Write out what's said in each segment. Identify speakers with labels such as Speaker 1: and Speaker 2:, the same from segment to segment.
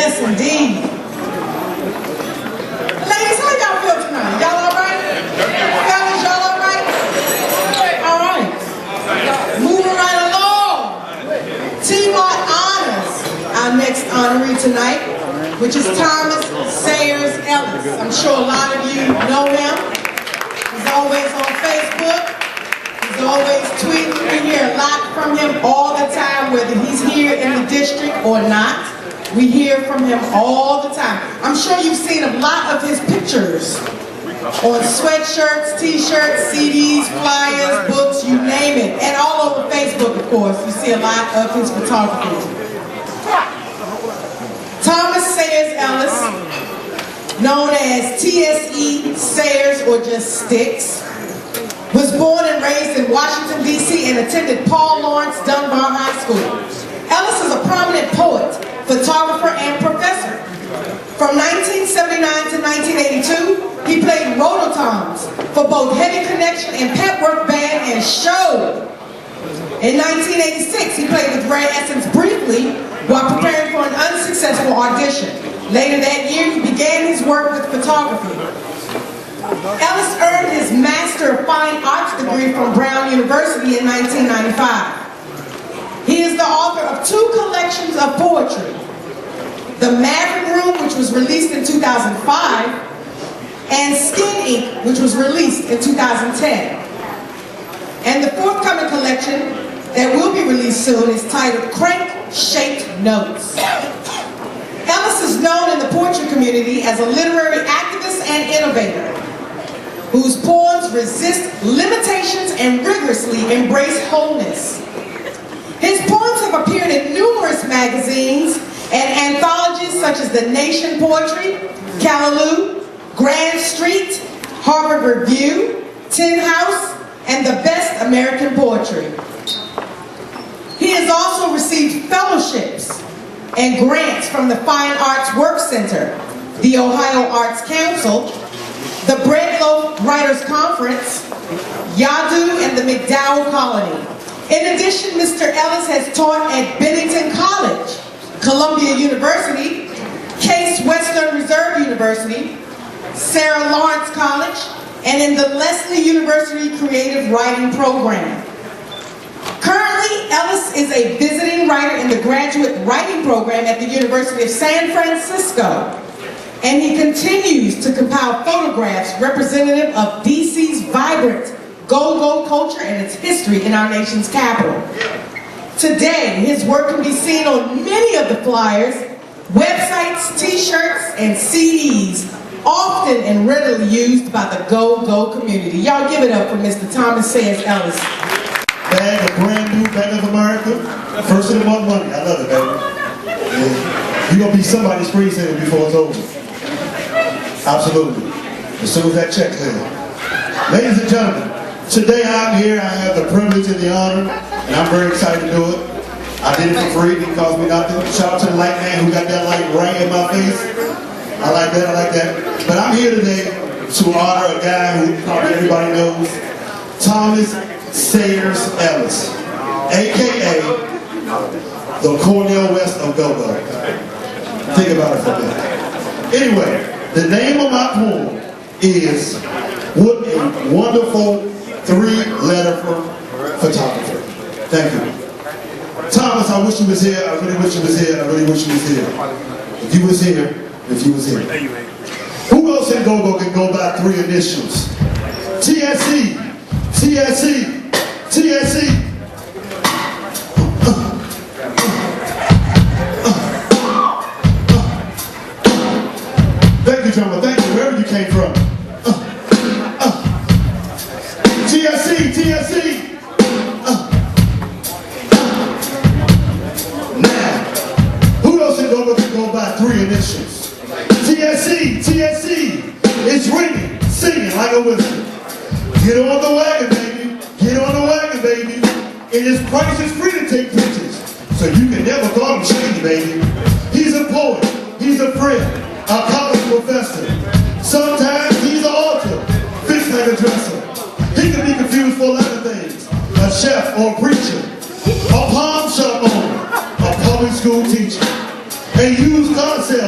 Speaker 1: Yes, indeed. Ladies, how y'all feel tonight? Y'all all right? Fellas, y'all all right? All right. Moving right along. TMOT honors our next honoree tonight, which is Thomas Sayers Ellis. I'm sure a lot of you know him. He's always on Facebook. He's always tweeting. We hear a lot from him all the time, whether he's here in the district or not. We hear from him all the time. I'm sure you've seen a lot of his pictures on sweatshirts, t-shirts, CDs, flyers, books, you name it. And all over Facebook, of course, you see a lot of his photography. Thomas Sayers Ellis, known as TSE Sayers or just Sticks, was born and raised in Washington, D.C. and attended Paul Laurence Dunbar High School. Ellis is a prominent poet, photographer, and professor. From 1979 to 1982, he played rototoms for both Heavy Connection and Petworth Band and Show. In 1986, he played with Ray Essence briefly while preparing for an unsuccessful audition. Later that year, he began his work with photography. Ellis earned his Master of Fine Arts degree from Brown University in 1995. He is the author of 2 collections of poetry, The Maverick Room, which was released in 2005, and Skin Ink, which was released in 2010. And the forthcoming collection that will be released soon is titled Crank-Shaped Notes. Ellis is known in the poetry community as a literary activist and innovator, whose poems resist limitations and rigorously embrace wholeness. His poems have appeared in numerous magazines and anthologies such as The Nation Poetry, Callaloo, Grand Street, Harvard Review, Tin House, and The Best American Poetry. He has also received fellowships and grants from the Fine Arts Work Center, the Ohio Arts Council, the Breadloaf Writers Conference, Yadu, and the McDowell Colony. In addition, Mr. Ellis has taught at Bennington College, Columbia University, Case Western Reserve University, Sarah Lawrence College, and in the Lesley University Creative Writing Program. Currently, Ellis is a visiting writer in the Graduate Writing Program at the University of San Francisco, and he continues to compile photographs representative of DC's vibrant GoGo culture and its history in our nation's capital. Today, his work can be seen on many of the flyers, websites, t-shirts, and CDs, often and readily used by the GoGo community. Y'all give it up for Mr. Thomas Sayers Ellis.
Speaker 2: Bag of brand new Bank of America. First of the month money. I love it, baby. You're going to be somebody's screensaver before it's over. Absolutely. As soon as that check clears. Ladies and gentlemen, today I'm here. I have the privilege and the honor, and I'm very excited to do it. I did it for free. It didn't cost me nothing. Shout out to the light man who got that light right in my face. I like that, I like that. But I'm here today to honor a guy who probably everybody knows, Thomas Sayers Ellis, a.k.a. the Cornel West of GoGo. Think about it for a minute. Anyway, the name of my poem is What a Wonderful 3-Letter Photographer. Thank you. Thomas, I wish you was here. I really wish you was here. I really wish you was here. If you was here, if you was here. Who else in GoGo can go by 3 initials? TSE, TSE, TSE. Thank you, drummer. Thank you, wherever you came from. TSE, TSE. Now, who else in GoGo can go by 3 initials? TSE, TSE. It's ringing, singing like a whistle. Get on the wagon, baby. Get on the wagon, baby. And his price is free to take pictures. So you can never call him shady, baby. He's a poet. He's a friend. A college professor. Sometimes he's an author. Fixed like a dresser. He can be confused for a lot of things. A chef or a preacher. A pawn shop owner. A public school teacher. A used car salesman.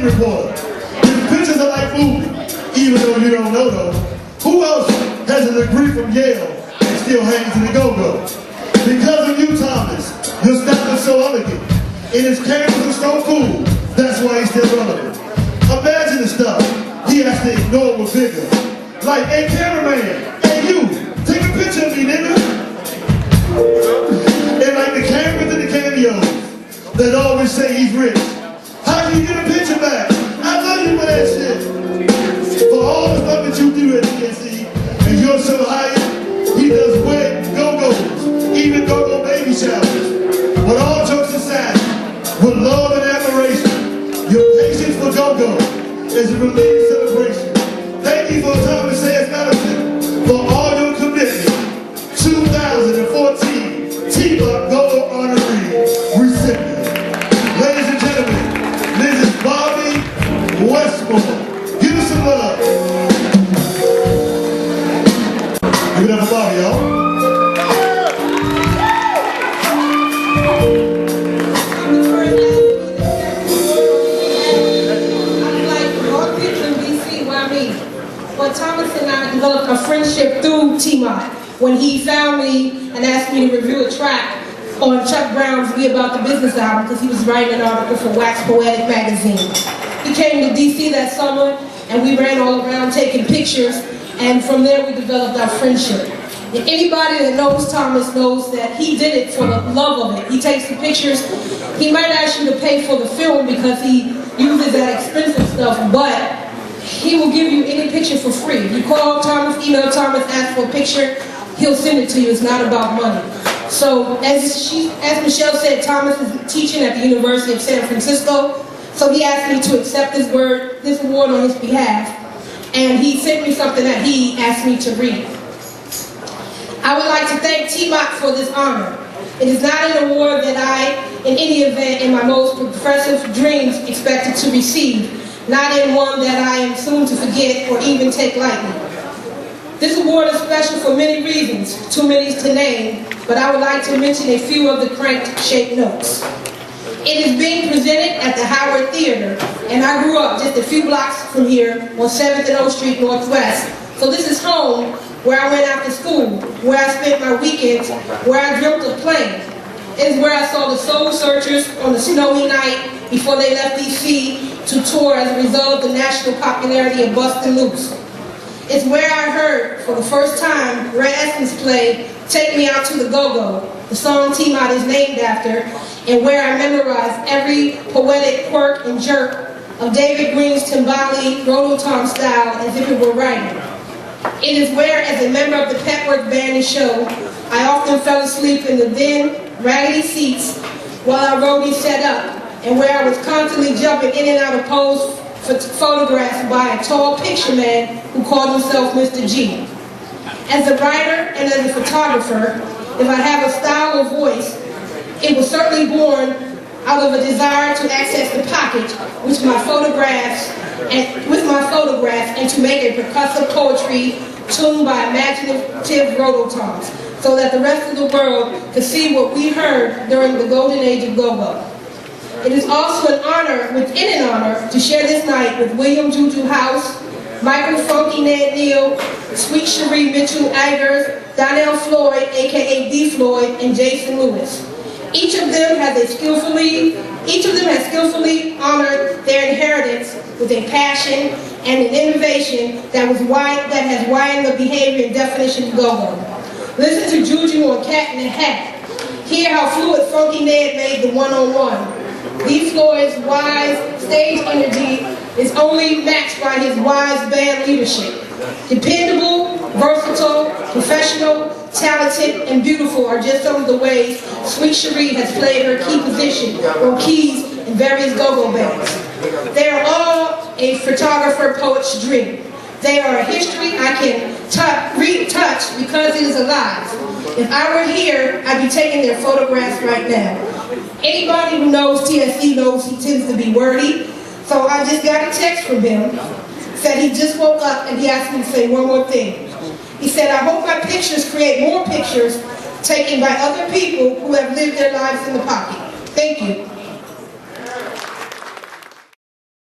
Speaker 2: CNN reporter. His pictures are like movie, even though you don't know though. Who else has a degree from Yale and still hangs in the GoGo? Because of you, Thomas, your style is so elegant, and his cameras are so cool, that's why he's still relevant. Imagine the stuff he has to ignore with vigor. Like, hey cameraman, hey you, take a picture of me, nigga. And like the cameras and the cameos that always say he's rich. How can you get a picture back? I love you for that shit. For all the stuff that you do at TSE, and you're so high, he does wet GoGos, even GoGo baby showers. But all jokes aside, with love and admiration, your patience for GoGo is a relieving celebration. Thank you for Thomas Sayers Medicine for all your commitment. 2014 TMOTTGoGo honoree recipient. Ladies and gentlemen, Mrs. Bobbie Westmoreland. Give us some love. Give it up for Bobbie, y'all.
Speaker 3: But Thomas and I developed a friendship through TMOT when he found me and asked me to review a track on Chuck Brown's Be About the Business album because he was writing an article for Wax Poetic magazine. He came to DC that summer and we ran all around taking pictures, and from there we developed our friendship. And anybody that knows Thomas knows that he did it for the love of it. He takes the pictures. He might ask you to pay for the film because he uses that expensive stuff, but he will give you any picture for free. If you call Thomas, email Thomas, ask for a picture, he'll send it to you. It's not about money. So as Michelle said, Thomas is teaching at the University of San Francisco. So he asked me to accept this award on his behalf. And he sent me something that he asked me to read. I would like to thank TMOT for this honor. It is not an award that I, in any event, in my most progressive dreams, expected to receive. Not in one that I am soon to forget or even take lightly. This award is special for many reasons, too many to name, but I would like to mention a few of the crank-shaped notes. It is being presented at the Howard Theater, and I grew up just a few blocks from here on 7th and O Street Northwest. So this is home, where I went after school, where I spent my weekends, where I dreamt of playing. It is where I saw the Soul Searchers on the snowy night before they left DC to tour as a result of the national popularity of Bustin' Loose. It's where I heard, for the first time, Red Essence play Take Me Out to the GoGo, the song TMOT is named after, and where I memorized every poetic quirk and jerk of David Green's Timbali, Rototom style as if it were writing. It is where, as a member of the Petworth Band and Show, I often fell asleep in the then raggedy seats while our roadies set up, and where I was constantly jumping in and out of pose photographs by a tall picture man who called himself Mr. G. As a writer and as a photographer, if I have a style or voice, it was certainly born out of a desire to access the pocket with my photographs and to make a percussive poetry tuned by imaginative rototoms, so that the rest of the world could see what we heard during the golden age of GoGo. It is also an honor within an honor to share this night with William Juju House, Michael Funky Ned Neal, Sweet Cherie Mitchell-Eggers, Donnell Floyd, aka B. Floyd, and Jason Lewis. Each of them has skillfully honored their inheritance with a passion and an innovation that has widened the behavior and definition of GoGo. Listen to Juju on Cat in the Hat. Hear how fluid Funky Ned made the one-on-one. B. Floyd's wise stage energy is only matched by his wise band leadership. Dependable, versatile, professional, talented, and beautiful are just some of the ways Sweet Cherie has played her key position or keys in various GoGo bands. They are all a photographer poet's dream. They are a history I can retouch because it is alive. If I were here, I'd be taking their photographs right now. Anybody who knows TSE knows he tends to be wordy, so I just got a text from him. Said he just woke up and he asked me to say one more thing. He said, I hope my pictures create more pictures taken by other people who have lived their lives in the pocket. Thank you.